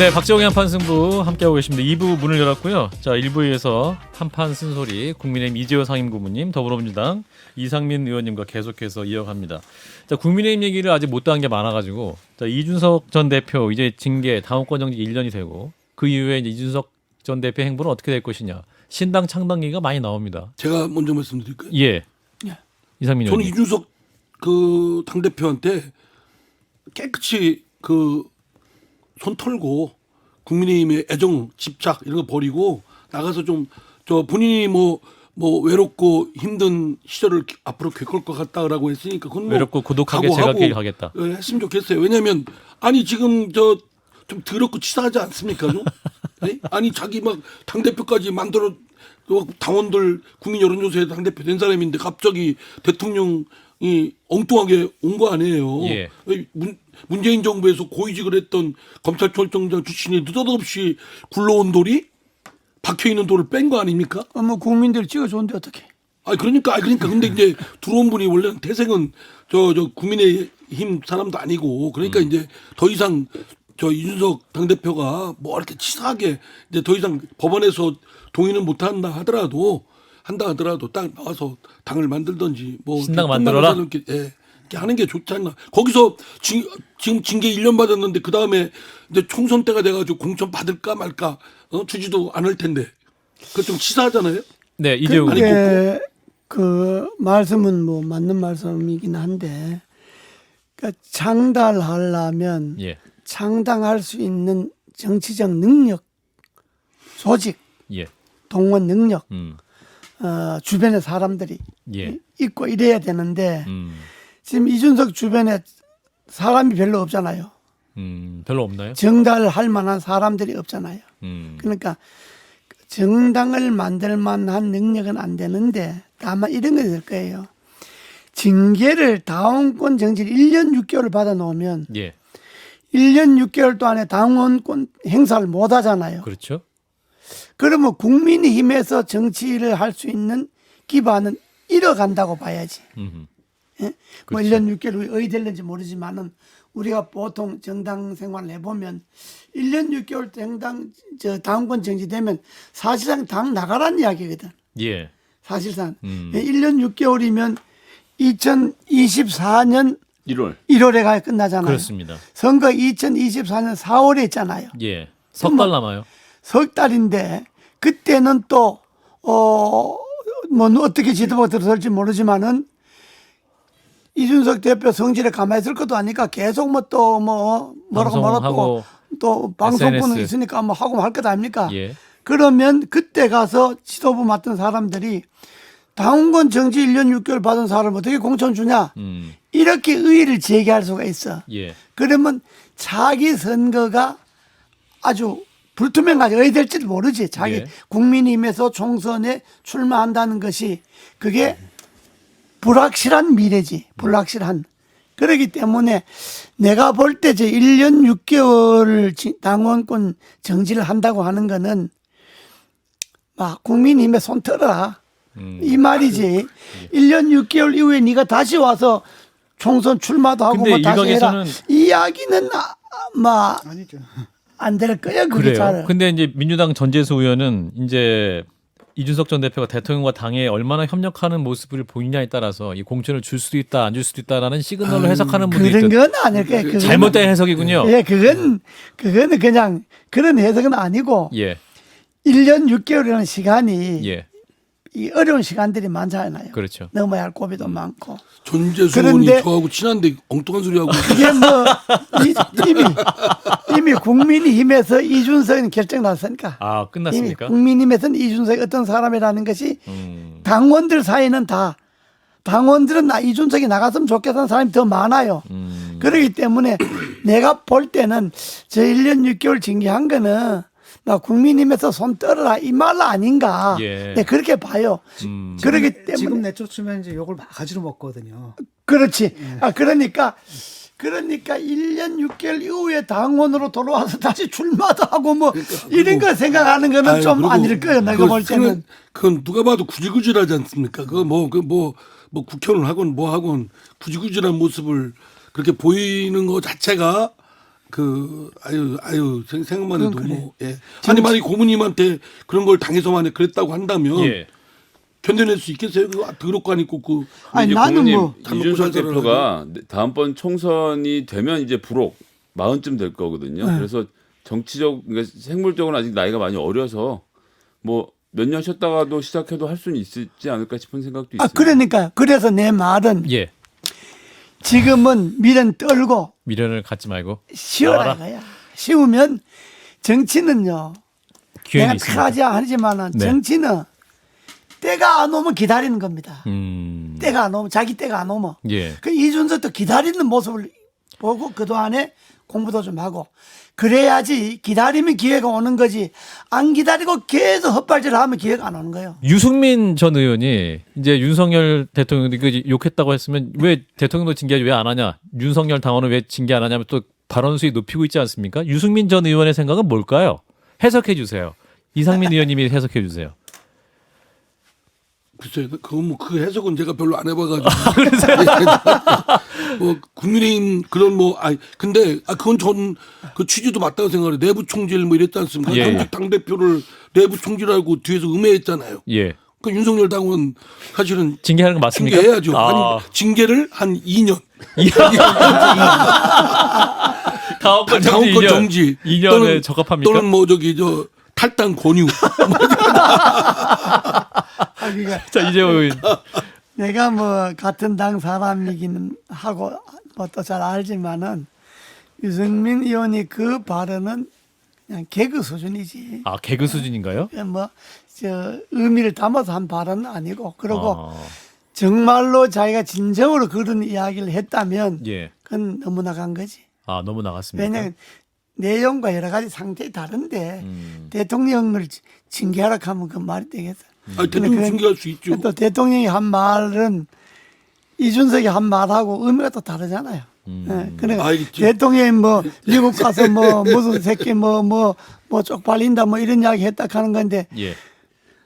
네, 박정희 한판 승부 함께하고 계십니다. 2부 문을 열었고요. 자, 1부에서 한판 쓴소리 국민의힘 이재호 상임고문님, 더불어민주당 이상민 의원님과 계속해서 이어갑니다. 자, 국민의힘 얘기를 아직 못다한 게 많아가지고, 자, 이준석 전 대표 이제 징계 당원권 정지 1년이 되고 그 이후에 이제 이준석 전 대표 행보는 어떻게 될 것이냐, 신당 창당 얘기가 많이 나옵니다. 제가 먼저 말씀드릴까요? 예. 예. 이상민 저는 의원님. 이준석 그 당 대표한테 깨끗이 그 손 털고 국민의힘의 애정, 집착 이런 거 버리고 나가서 좀 저 본인이 뭐 외롭고 힘든 시절을 앞으로 겪을 것 같다라고 했으니까 그건 뭐 외롭고 고독하게 제가 길 가겠다. 예, 했으면 좋겠어요. 왜냐하면 아니 지금 저 좀 더럽고 치사하지 않습니까 좀? 예? 아니 자기 막 당 대표까지 만들어 당원들 국민 여론조사에 당 대표 된 사람인데 갑자기 대통령이 엉뚱하게 온 거 아니에요. 예. 문재인 정부에서 고위직을 했던 검찰총장 출신이 느닷없이 굴러온 돌이 박혀 있는 돌을 뺀 거 아닙니까? 뭐 국민들 찍어줬는데 어떻게? 그러니까 근데 이제 들어온 분이 원래는 태생은 저 국민의힘 사람도 아니고 그러니까 이제 더 이상 저 이준석 당대표가 뭐 이렇게 치사하게 이제 더 이상 법원에서 동의는 못 한다 하더라도 딱 나와서 당을 만들든지 뭐 신당 만들어라. 이렇게 하는 게 좋지 않나. 거기서 지금 징계 1년 받았는데 그 다음에 이제 총선 때가 돼가지고 공천 받을까 말까 주지도 않을 텐데 그거 좀 치사하잖아요. 네, 이재호 아니, 의원님. 근데 그 말씀은 뭐 맞는 말씀이긴 한데, 그러니까 창달하려면 예. 창당할 수 있는 정치적 능력, 조직, 예. 동원 능력, 음. 주변의 사람들이 예. 있고 이래야 되는데 음. 지금 이준석 주변에 사람이 별로 없잖아요. 별로 없나요? 정달할 만한 사람들이 없잖아요. 음. 그러니까 정당을 만들 만한 능력은 안 되는데 다만 이런 게 될 거예요. 징계를 당원권 정지를 1년 6개월을 받아 놓으면 예. 1년 6개월 동안에 당원권 행사를 못 하잖아요. 그렇죠. 그러면 국민의힘에서 정치를 할 수 있는 기반은 잃어간다고 봐야지. 음. 예? 뭐 1년 6개월 어디 될는지 모르지만은 우리가 보통 정당 생활을 해보면 1년 6개월 당원권 정지되면 사실상 당 나가라는 이야기거든. 예. 사실상 1년 6개월이면 2024년 1월. 1월에 가 끝나잖아요. 그렇습니다. 선거 2024년 4월에 있잖아요. 예. 석 달 남아요. 석 달인데 그때는 또 뭐 어떻게 지도부가 들어설지 모르지만은 이준석 대표 성질에 가만히 있을 것도 아니까 계속 뭐라고 방송하고 또 방송권은 SNS. 있으니까 뭐 하고 할 것 아닙니까? 예. 그러면 그때 가서 지도부 맡은 사람들이 당원권 정지 1년 6개월 받은 사람을 어떻게 공천 주냐? 이렇게 의의를 제기할 수가 있어. 예. 그러면 자기 선거가 아주 불투명하게 어디 될지도 모르지. 자기 예. 국민의힘에서 총선에 출마한다는 것이 그게 불확실한 미래지. 불확실한. 그렇기 때문에 내가 볼 때 제 1년 6개월 당원권 정지를 한다고 하는 거는 막 국민의힘에 손 털어라. 이 말이지. 1년 6개월 이후에 네가 다시 와서 총선 출마도 하고 근데 뭐 다시 해라. 일각에서는 이 이야기는 아니죠. 안 될 거야. 그게 그래요. 잘. 근데 이제 민주당 전재수 의원은 이제 이준석 전 대표가 대통령과 당에 얼마나 협력하는 모습을 보이냐에 따라서 이 공천을 줄 수도 있다, 안 줄 수도 있다라는 시그널로 해석하는 분도 그런 있던 건 아닐 거야. 그거는. 잘못된 해석이군요. 예, 그거는 그냥 그런 해석은 아니고 예. 1년 6개월이라는 시간이 예. 이 어려운 시간들이 많잖아요. 그렇죠. 넘어야 할 고비도 많고. 전재수 의원이 그런데 저하고 친한데 엉뚱한 소리 하고 이게 뭐 이미 국민의힘에서 이준석은 결정 났으니까. 아, 이미 끝났습니까? 국민의힘에서는 이준석이 어떤 사람이라는 것이 당원들 사이는 다 당원들은 이준석이 나갔으면 좋겠다는 사람이 더 많아요. 그렇기 때문에 내가 볼 때는 저 1년 6개월 징계한 거는 나 국민의힘에서 손 떨어라 이 말 아닌가. 예. 네, 그렇게 봐요. 그렇기 때문에 지금 내쫓으면 이제 욕을 바가지로 먹거든요. 그렇지. 그러니까 1년 6개월 이후에 당원으로 돌아와서 다시 출마도 하고 뭐 이런 거 생각하는 거는 좀 그리고 아닐 거예요. 내가 볼 때는. 그건 누가 봐도 구질구질하지 않습니까? 그거 뭐 국회의원 하건 뭐 하건 구질구질한 모습을 그렇게 보이는 것 자체가 생각만 해도 그건 뭐 예. 아니 만약 고모님한테 그런 걸 당해서만 그랬다고 한다면 예. 견뎌낼 수 있겠어요? 그 드럽고 안 있고 그 아니 이제 나는 고모님 뭐 이준석 잘 대표가 다음번 총선이 되면 이제 불혹 40쯤 될 거거든요. 네. 그래서 정치적 그러니까 생물적으로 아직 나이가 많이 어려서 뭐 몇 년 쉬었다가도 시작해도 할 수는 있지 않을까 싶은 생각도 있습니다. 그러니까 그래서 내 말은 예. 지금은 미련 떨고 미련을 갖지 말고 쉬어라 나와라. 이거야. 쉬우면 정치는요. 기회는 내가 있습니다. 편하지 하지만은 네. 정치는 때가 안 오면 기다리는 겁니다. 때가 안 오면 자기 때가 안 오면. 예. 그 이준석도 기다리는 모습을 보고 그동안에 공부도 좀 하고 그래야지 기다리면 기회가 오는 거지 안 기다리고 계속 헛발질을 하면 기회가 안 오는 거예요. 유승민 전 의원이 이제 윤석열 대통령이 그 욕했다고 했으면 왜 대통령도 징계 왜 안 하냐? 윤석열 당원은 왜 징계 안 하냐면 또 발언 수위 높이고 있지 않습니까? 유승민 전 의원의 생각은 뭘까요? 해석해 주세요. 이상민 의원님이 해석해 주세요. 글쎄요, 그건 뭐 그 해석은 제가 별로 안 해봐가지고. 뭐 국민의힘 그런 뭐 근데 그건 전 그 취지도 맞다고 생각해요. 내부 총질 뭐 이랬지 않습니까? 예. 현직 당 대표를 내부 총질하고 뒤에서 음해했잖아요. 예. 그 윤석열 당원 사실은 징계하는 거 맞습니까? 징계해야죠. 아. 징계를 한 2년. 다음번 다음번 정지. 2년에 적합합니까? 또는 뭐 저 탈당 권유. 그러니까 자 이재호 의원. 내가 뭐 같은 당 사람이기는 하고 뭐 또 잘 알지만은 유승민 의원이 그 발언은 그냥 개그 수준이지. 아 개그 수준인가요? 뭐 저 의미를 담아서 한 발언은 아니고 그리고 아, 정말로 자기가 진정으로 그런 이야기를 했다면 예. 그건 너무 나간 거지. 아 너무 나갔습니다. 왜냐하면 내용과 여러 가지 상태가 다른데 음. 대통령을 징계하라 하면 그 말이 되겠어. 대통령 그건 징계할 수 있죠. 또 대통령이 한 말은 이준석이 한 말하고 의미가 또 다르잖아요. 예, 그러니까 알겠죠. 대통령이 뭐 미국 가서 뭐 무슨 새끼 뭐 쪽팔린다 뭐 이런 이야기 했다 하는 건데 예.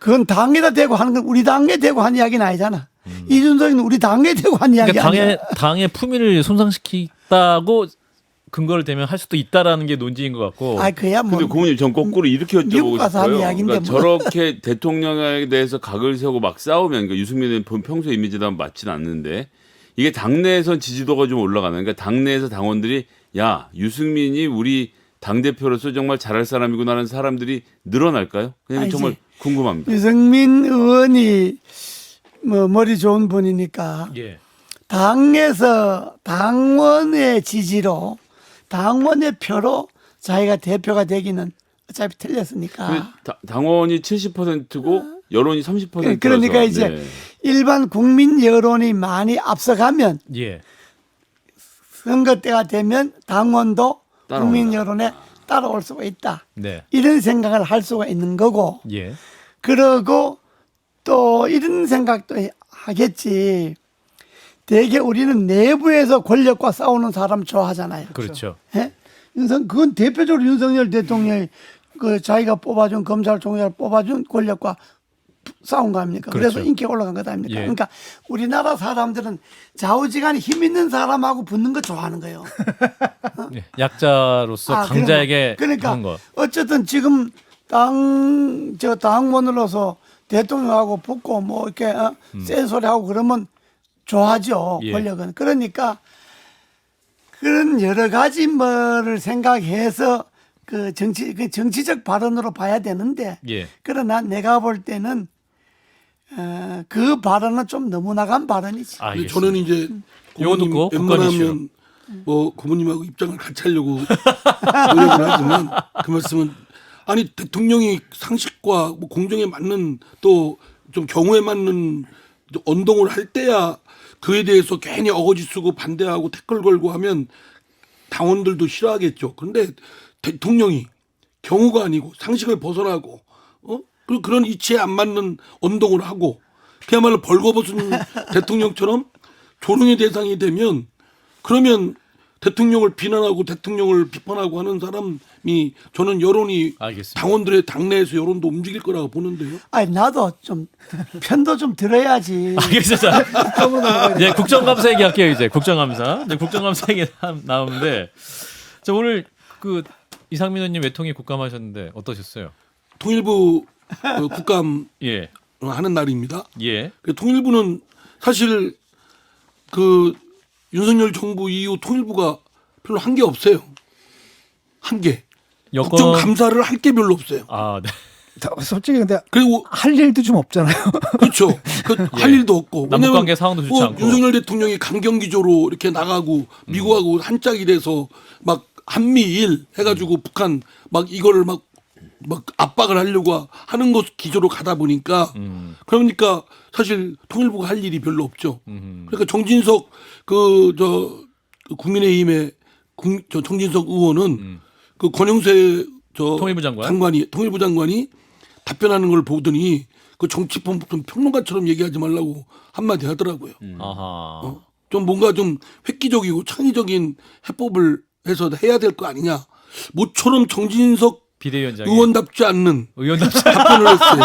그건 당에다 대고 하는 건 우리 당에 대고 한 이야기는 아니잖아. 이준석이는 우리 당에 대고 한 이야기 그러니까 아니야. 당의 품위를 손상시키다고 근거를 대면 할 수도 있다라는 게 논지인 것 같고. 아 그야 뭐 근데 고모님 전 거꾸로 이렇게 미국 여쭤보고 가서 한 싶어요. 이야기인데 그러니까 뭐. 저렇게 대통령에 대해서 각을 세우고 막 싸우면 그러니까 유승민은 평소 이미지랑 맞지는 않는데 이게 당내에선 지지도가 좀 올라가는 그러니까 당내에서 당원들이 야 유승민이 우리 당 대표로서 정말 잘할 사람이구나 하는 사람들이 늘어날까요? 그냥 아니지. 정말 궁금합니다. 유승민 의원이 뭐 머리 좋은 분이니까 예. 당에서 당원의 지지로 당원의 표로 자기가 대표가 되기는 어차피 틀렸으니까. 당원이 70%고 여론이 30%라서 그러니까 이제 일반 국민 여론이 많이 앞서가면 예. 선거 때가 되면 당원도 따라온다. 국민 여론에 따라올 수가 있다. 네. 이런 생각을 할 수가 있는 거고 예. 그러고 또 이런 생각도 하겠지. 대개 우리는 내부에서 권력과 싸우는 사람 좋아하잖아요. 그렇죠. 예? 그건 대표적으로 윤석열 대통령이 그 자기가 뽑아준 검찰총장을 뽑아준 권력과 싸운 거 아닙니까? 그렇죠. 그래서 인기가 올라간 것 아닙니까? 예. 그러니까 우리나라 사람들은 좌우지간에 힘 있는 사람하고 붙는 거 좋아하는 거예요. 예. 약자로서 아, 강자에게 그러니까 하는 거. 어쨌든 지금 당원으로서 대통령하고 붙고 뭐 이렇게 센 소리 하고 그러면 좋아하죠. 예. 권력은. 그러니까 그런 여러 가지 뭐를 생각해서 그 정치적 발언으로 봐야 되는데 예. 그러나 내가 볼 때는 그 발언은 좀 너무 나간 발언이지. 근데 알겠습니다. 저는 이제 요거 고모님 듣고 국건 이슈로. 웬만하면 뭐 고모님하고 입장을 같이 하려고 노력을 하지만 그 말씀은 아니 대통령이 상식과 뭐 공정에 맞는 또 좀 경우에 맞는 언동을 할 때야 그에 대해서 괜히 어거지 쓰고 반대하고 태클 걸고 하면 당원들도 싫어하겠죠. 그런데 대통령이 경우가 아니고 상식을 벗어나고 그리고 그런 이치에 안 맞는 언동을 하고 그야말로 벌거벗은 대통령처럼 조롱의 대상이 되면 그러면 대통령을 비난하고 대통령을 비판하고 하는 사람이 저는 여론이 알겠습니다. 당원들의 당내에서 여론도 움직일 거라고 보는데요. 아니 나도 좀 편도 좀 들어야지. 알겠습니다. 이제 국정감사 얘기할게요. 이제 국정감사. 이제 국정감사 얘기 나오는데 자 오늘 그 이상민 의원님 외통위 국감하셨는데 어떠셨어요? 통일부 국감 예. 하는 날입니다. 예. 통일부는 사실 그 윤석열 정부 이후 통일부가 별로 한 게 없어요. 한 게. 여권 국정감사를 할 게 별로 없어요. 아, 네. 솔직히 근데 그리고 할 일도 좀 없잖아요. 그렇죠. 할 일도 없고. 남북관계 왜냐면 상황도 좋지 뭐 않고. 윤석열 대통령이 강경기조로 이렇게 나가고 미국하고 한 짝이 돼서 막 한미일 해가지고 북한 막 이거를 막 압박을 하려고 하는 것 기조로 가다 보니까 그러니까 사실 통일부가 할 일이 별로 없죠. 그러니까 정진석 국민의힘의 정진석 의원은 그 권영세 통일부 장관? 통일부 장관이 답변하는 걸 보더니 그 정치권 평론가처럼 얘기하지 말라고 한마디 하더라고요. 아하. 좀 뭔가 좀 획기적이고 창의적인 해법을 해서 해야 될 거 아니냐. 모처럼 정진석 비대위원장이 의원답지 않는 의원답지 답변을 했어요.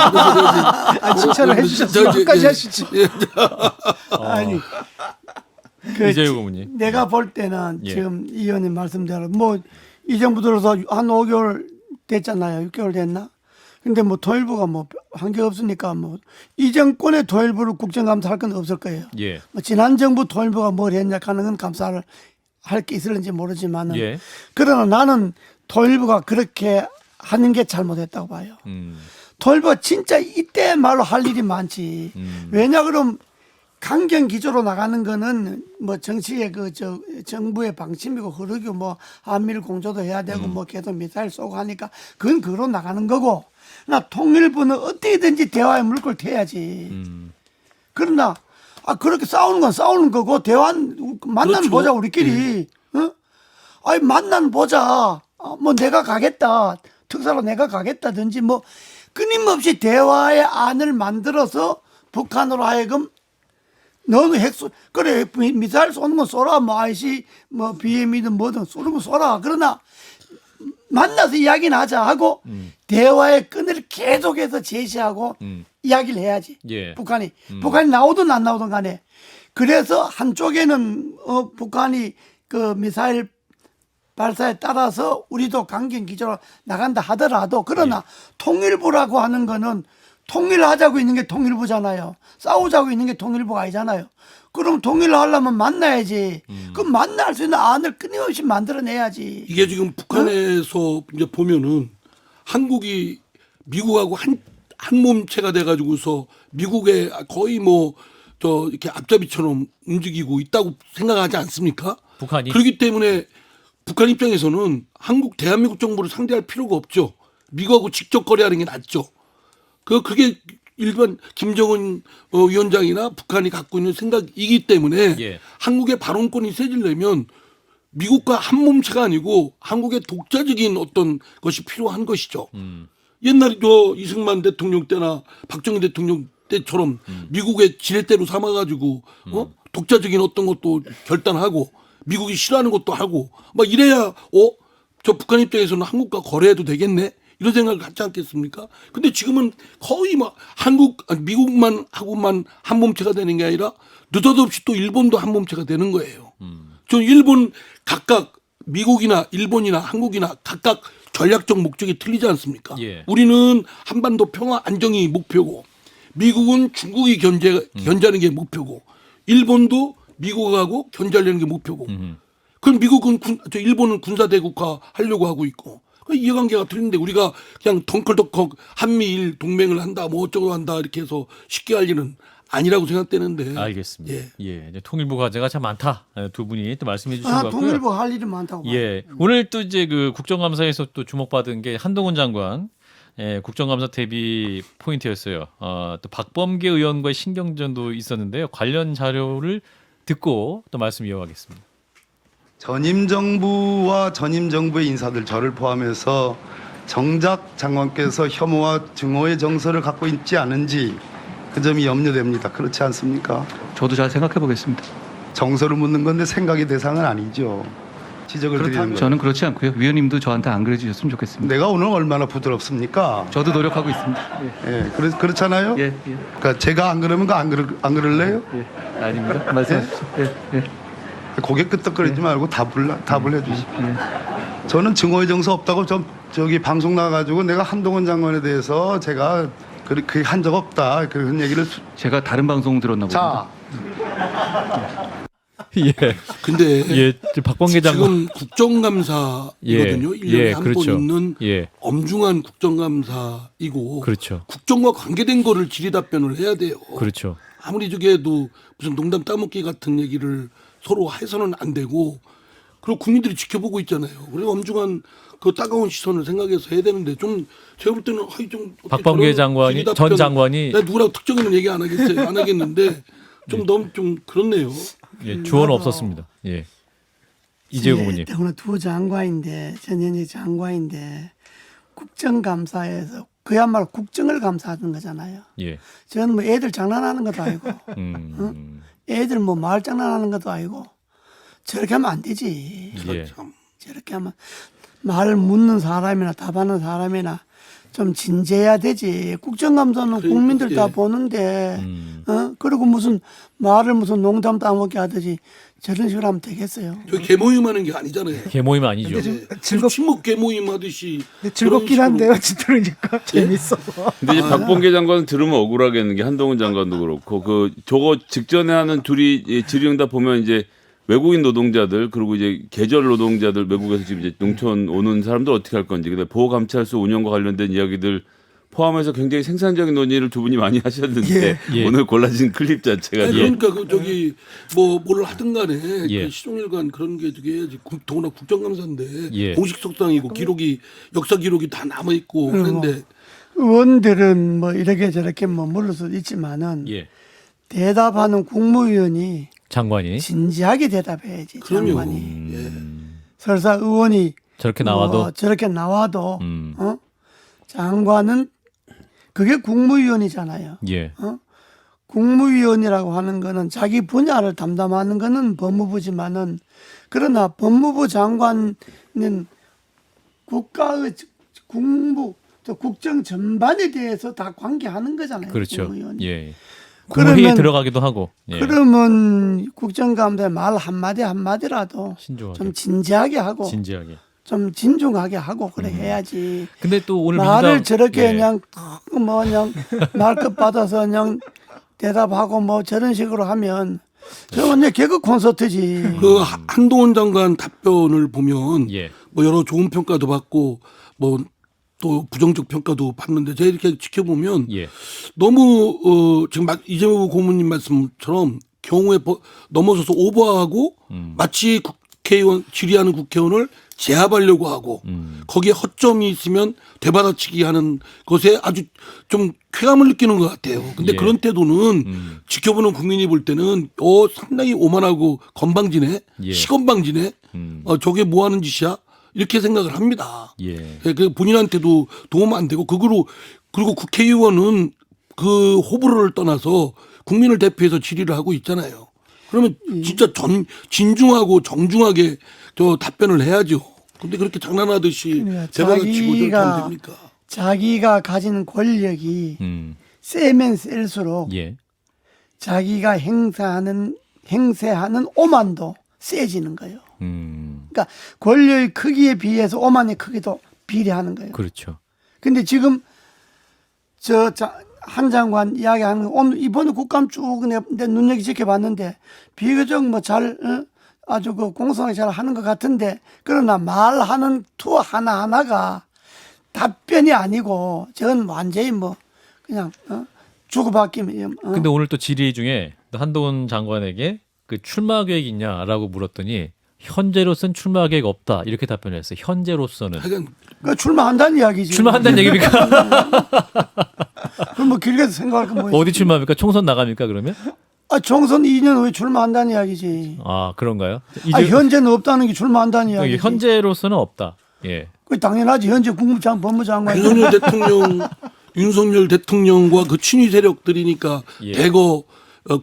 그래서 칭찬을 해주셨으면 끝까지 하시지. 아니 그 이재용 의원님. 내가 볼 때는 예. 지금 이 의원님 말씀대로 뭐 이 정부 들어서 한 5개월 됐잖아요. 6개월 됐나? 근데 뭐 통일부가 뭐 한 게 없으니까 뭐 이 정권의 통일부를 국정감사할 건 없을 거예요. 예. 뭐 지난 정부 통일부가 뭘 했냐 하는 건 감사를 할 게 있을는지 모르지만은 예. 그러나 나는 통일부가 그렇게 하는 게 잘못했다고 봐요. 통일부가 진짜 이때 말로 할 일이 많지. 왜냐 그럼 강경 기조로 나가는 거는 뭐 정치의 정부의 방침이고 흐르고 뭐 한미일 공조도 해야 되고 뭐 계속 미사일 쏘고 하니까 그건 그로 나가는 거고. 나 통일부는 어떻게든지 대화의 물꼬를 태야지. 그러나 그렇게 싸우는 건 싸우는 거고 대화 만나는 그렇죠. 보자 우리끼리. 어? 아니 만나는 보자. 뭐 내가 가겠다. 특사로 내가 가겠다든지 뭐 끊임없이 대화의 안을 만들어서 북한으로 하여금 너는 그래 미사일 쏘는 건 쏘라 뭐 IC 뭐 BM이든 뭐든 쏘는 건 쏘라. 그러나 만나서 이야기는 하자 하고 대화의 끈을 계속해서 제시하고 이야기를 해야지. 예. 북한이 나오든 안 나오든 간에. 그래서 한쪽에는 북한이 그 미사일 발사에 따라서 우리도 강경 기조로 나간다 하더라도 그러나 통일부라고 하는 거는 통일하자고 있는 게 통일부잖아요. 싸우자고 있는 게 통일부가 아니잖아요. 그럼 통일을 하려면 만나야지. 그럼 만날 수 있는 안을 끊임없이 만들어내야지. 이게 지금 북한에서 이제 보면은 한국이 미국하고 한 몸체가 돼가지고서 미국에 거의 이렇게 앞잡이처럼 움직이고 있다고 생각하지 않습니까? 북한이? 그렇기 때문에 북한 입장에서는 대한민국 정부를 상대할 필요가 없죠. 미국하고 직접 거래하는 게 낫죠. 그게 일반 김정은 위원장이나 북한이 갖고 있는 생각이기 때문에 예. 한국의 발언권이 세지려면 미국과 한 몸체가 아니고 한국의 독자적인 어떤 것이 필요한 것이죠. 옛날에 이승만 대통령 때나 박정희 대통령 때처럼 미국의 지렛대로 삼아가지고 독자적인 어떤 것도 결단하고 미국이 싫어하는 것도 하고 막 이래야 저 북한 입장에서는 한국과 거래해도 되겠네. 이런 생각을 갖지 않겠습니까? 근데 지금은 거의 미국만 하고만 한 몸체가 되는 게 아니라 느닷없이 또 일본도 한 몸체가 되는 거예요. 저 일본 각각 미국이나 일본이나 한국이나 각각 전략적 목적이 틀리지 않습니까? 예. 우리는 한반도 평화 안정이 목표고 미국은 중국이 견제하는 게 목표고 일본도 미국하고 견제하려는 게 목표고 그럼 일본은 군사대국화 하려고 하고 있고 이해관계가 틀린데 우리가 그냥 덩컬덩컬 한미일 동맹을 한다 뭐 어쩌고 한다 이렇게 해서 쉽게 할 일은 아니라고 생각되는데. 알겠습니다. 예. 이제 통일부 과제가 참 많다. 두 분이 또 말씀해 주신 것 같고요. 통일부 할 일이 많다고 봐요. 예. 오늘 또 이제 그 국정감사에서 또 주목받은 게 한동훈 장관 국정감사 대비 포인트였어요. 또 박범계 의원과의 신경전도 있었는데요. 관련 자료를 듣고 또 말씀 이어가겠습니다. 전임 정부와 전임 정부의 인사들 저를 포함해서 정작 장관께서 혐오와 증오의 정서를 갖고 있지 않은지 그 점이 염려됩니다. 그렇지 않습니까? 저도 잘 생각해 보겠습니다. 정서를 묻는 건데 생각의 대상은 아니죠. 지적을 드리는 거예요. 저는 그렇지 않고요. 위원님도 저한테 안 그래 주셨으면 좋겠습니다. 내가 오늘 얼마나 부드럽습니까? 저도 노력하고 있습니다. 예, 그렇잖아요. 예. 그러니까 제가 안 그러면 안 그럴래요? 예. 아닙니다. 말씀하십시오. 예. 고개 끄덕거리지 말고 답을 해주십시오. 저는 증오의 정서 없다고 저기 방송 나가지고 내가 한동훈 장관에 대해서 제가 그렇게 한 적 없다 그런 얘기를 제가 다른 방송 들었나 봅니다. 자 예. 근데 예. 박범계 장관. 지금 국정감사이거든요. 예. 1년에 예, 한 번 그렇죠. 있는 예. 엄중한 국정감사이고 그렇죠. 국정과 관계된 거를 질의답변을 해야 돼요. 그렇죠. 아무리 저게도 무슨 농담 따먹기 같은 얘기를 서로 해서는 안 되고 그리고 국민들이 지켜보고 있잖아요. 그리고 엄중한 그 따가운 시선을 생각해서 해야 되는데 좀 제가 볼 때는 좀 박범계 장관이 전 장관이 내가 누구라고 특정인은 얘기 안 하겠어요. 안 하겠는데 좀 너무 좀 그렇네요. 예, 주어는 없었습니다. 예. 이재호 고문님. 때문에 두 장관인데 전현직 장관인데 국정감사에서 그야말로 국정을 감사하는 거잖아요. 예. 저는 뭐 애들 장난하는 것도 아니고 애들 뭐 말 장난하는 것도 아니고 저렇게 하면 안 되지. 예. 저렇게 하면 말 묻는 사람이나 답하는 사람이나 좀 진지해야 되지. 국정감사는 국민들 다 예. 보는데, 그리고 무슨 말을 무슨 농담 따먹게 하듯이 저런 식으로 하면 되겠어요. 저희 개모임하는 게 아니잖아요. 개모임 아니죠. 친목 개모임 하듯이 즐겁긴 그런 한데요. 식으로. 들으니까 재밌어서. 근데 이제 박범계 장관은 들으면 억울하겠는 게 한동훈 장관도 그렇고 그 저거 직전에 하는 둘이 질의응답 보면 이제 외국인 노동자들 그리고 이제 계절 노동자들 외국에서 지금 이제 농촌 오는 사람들 어떻게 할 건지 근데 보호감찰소 운영과 관련된 이야기들 포함해서 굉장히 생산적인 논의를 두 분이 많이 하셨는데 예. 오늘 골라진 클립 자체가 아니, 좀 그러니까 그 저기 뭐 뭘 하든 간에 예. 그 시종일관 그런 게 저게 더구나 국정감사인데 예. 공식 석상이고 기록이 역사 기록이 다 남아 있고 그런데 의원들은 뭐 이렇게 저렇게 뭐 물을 수도 있지만은 예. 대답하는 국무위원이 장관이 진지하게 대답해야지. 그럼요. 장관이. 예. 설사 의원이 저렇게 나와도 뭐 저렇게 나와도 장관은 그게 국무위원이잖아요. 예. 국무위원이라고 하는 거는 자기 분야를 담당하는 거는 법무부지만은 그러나 법무부 장관은 국가의 국무 국정 전반에 대해서 다 관계하는 거잖아요. 그렇죠. 국무위원이. 예. 국무회의 그러면- 들어가기도 하고. 예. 그러면 국정감사에 말 한마디 한마디라도 신중하게. 좀 진지하게 하고 진지하게. 좀 진중하게 하고 그래 해야지. 근데 또 오늘 말을 민주당 저렇게 예. 그냥 뭐 그냥 말끝 받아서 그냥 대답하고 뭐 저런 식으로 하면 저건 이제 개그 콘서트지. 그 한동훈 장관 답변을 보면 예. 뭐 여러 좋은 평가도 받고 뭐 또 부정적 평가도 받는데 제가 이렇게 지켜보면 예. 너무 지금 이재호 고문님 말씀처럼 경우에 넘어서서 오버하고 마치 국회의원 질의하는 국회의원을 제압하려고 하고 거기에 허점이 있으면 되받아치기 하는 것에 아주 좀 쾌감을 느끼는 것 같아요. 근데 예. 그런 태도는 지켜보는 국민이 볼 때는 상당히 오만하고 건방지네, 예. 시건방지네, 저게 뭐 하는 짓이야? 이렇게 생각을 합니다. 예. 그 본인한테도 도움 안 되고 그리고 국회의원은 그 호불호를 떠나서 국민을 대표해서 질의를 하고 있잖아요. 그러면 진짜 진중하고 정중하게 저 답변을 해야죠. 근데 그렇게 장난하듯이 그러니까 대받아치고 저렇게 하면 됩니까? 자기가 가진 권력이 세면 셀수록 예. 자기가 행사하는 오만도 세지는 거예요. 그러니까 권력의 크기에 비해서 오만의 크기도 비례하는 거예요. 그렇죠. 근데 지금 한 장관 이야기하는 거 오늘 이번에 국감 쭉 내 눈여겨 지켜봤는데 비교적 뭐 잘 아주 그 공손하게 잘 하는 것 같은데 그러나 말하는 투 하나하나가 답변이 아니고 저건 완전히 뭐 그냥 주고받기면 근데 오늘 또 질의 중에 한동훈 장관에게 그 출마 계획 있냐라고 물었더니 현재로서는 출마 계획 없다 이렇게 답변했어요. 현재로서는 하여간 그 출마한다는 이야기지. 출마한다는 얘기입니까? 그럼 뭐 길게 생각할 거 뭐 어디 출마합니까? 총선 나갑니까 그러면? 총선 2년 후에 출마한다는 이야기지. 아 그런가요? 현재는 없다는 게 출마한다는 이야기지. 현재로서는 없다. 예. 그 당연하지. 현재 법무장관. 윤석열 대통령과 그 친위 세력들이니까 예. 대거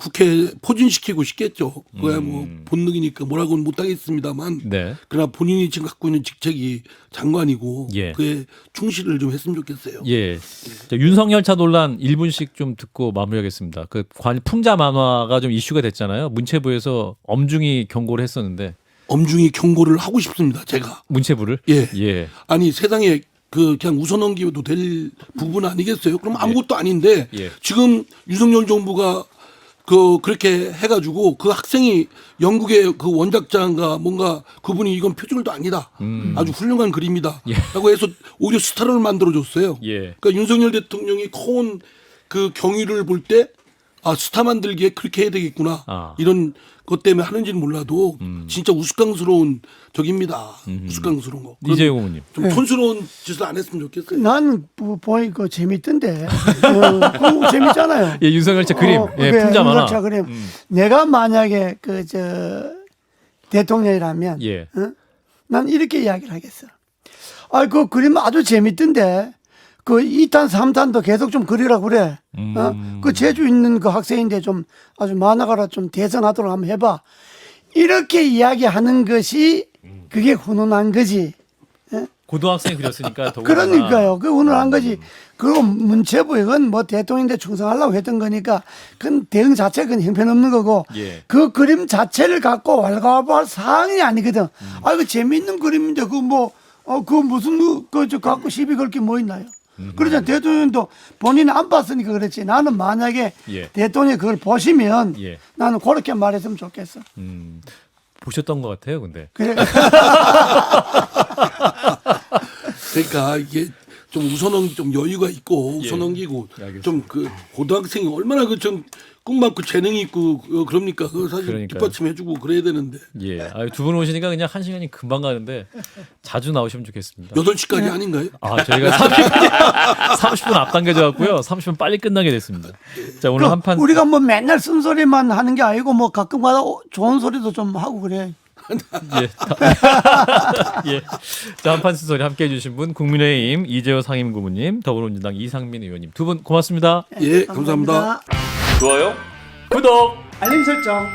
국회에 포진시키고 싶겠죠. 그거야 뭐 본능이니까 뭐라고는 못하겠습니다만. 네. 그러나 본인이 지금 갖고 있는 직책이 장관이고 예. 그에 충실을 좀 했으면 좋겠어요. 예. 자, 윤석열차 논란 1분씩 좀 듣고 마무리하겠습니다. 그 풍자 만화가 좀 이슈가 됐잖아요. 문체부에서 엄중히 경고를 했었는데 엄중히 경고를 하고 싶습니다. 제가. 문체부를 예. 예. 아니 세상에 그 그냥 웃어넘기도 될 부분 아니겠어요? 그럼 아무것도 아닌데 예. 지금 윤석열 정부가 그렇게 해가지고 그 학생이 영국의 그 원작자인가 뭔가 그분이 이건 표절도 아니다. 아주 훌륭한 그림이다. 라고 해서 오히려 스타를 만들어줬어요. 예. 그러니까 윤석열 대통령이 커온 그 경위를 볼 때 아, 스타 만들기에 그렇게 해야 되겠구나. 아. 이런 것 때문에 하는지는 몰라도 진짜 우스꽝스러운 적입니다. 우스꽝스러운 거. 이재용 의원님. 좀 촌스러운 짓을 안 했으면 좋겠어요. 난 보니까 재밌던데. 그거 재밌잖아요. 예, 윤석열차 그림. 예, 그게 풍자 만화. 윤석열차 그림. 내가 만약에 대통령이라면, 예. 난 이렇게 이야기를 하겠어. 아, 그 그림 아주 재밌던데. 그 2탄, 3탄도 계속 좀 그리라 그래. 그 제주 있는 그 학생인데 좀 아주 만화가라 좀 대선하도록 한번 해봐. 이렇게 이야기하는 것이 그게 훈훈한 거지. 고등학생이 그렸으니까 더욱 그러니까요. 그 훈훈한 거지. 그리고 문체부 이건 뭐 대통령인데 충성하려고 했던 거니까 그건 대응 자체가 그건 형편없는 거고 예. 그 그림 자체를 갖고 왈가왈부할 사항이 아니거든. 아, 이거 재밌는 그림인데 그거 무슨 저 갖고 시비 걸 게 뭐 있나요? 그러자 대통령도 본인은 안 봤으니까 그렇지. 나는 만약에 예. 대통령이 그걸 보시면 예. 나는 그렇게 말했으면 좋겠어. 보셨던 것 같아요, 근데. 그래. 그러니까 이게 좀 좀 여유가 있고 웃어넘기고 알겠습니다. 좀 그 고등학생이 얼마나 그 좀 꿈 많고 재능이 있고 그럽니까? 그 사실 그러니까요. 뒷받침해주고 그래야 되는데 예. 두 분 오시니까 그냥 한 시간이 금방 가는데 자주 나오시면 좋겠습니다. 8시까지 아닌가요? 아, 저희가 30분 앞당겨져 갖고요. 30분 빨리 끝나게 됐습니다. 자, 오늘 한판 우리가 뭐 맨날 쓴소리만 하는 게 아니고 뭐 가끔가다 좋은 소리도 좀 하고 그래. 예. 예. 자, 한판 쓴소리 함께 해주신 분 국민의힘 이재호 상임고문님, 더불어민주당 이상민 의원님 두 분 고맙습니다. 예, 감사합니다. 좋아요? 구독. 알림 설정.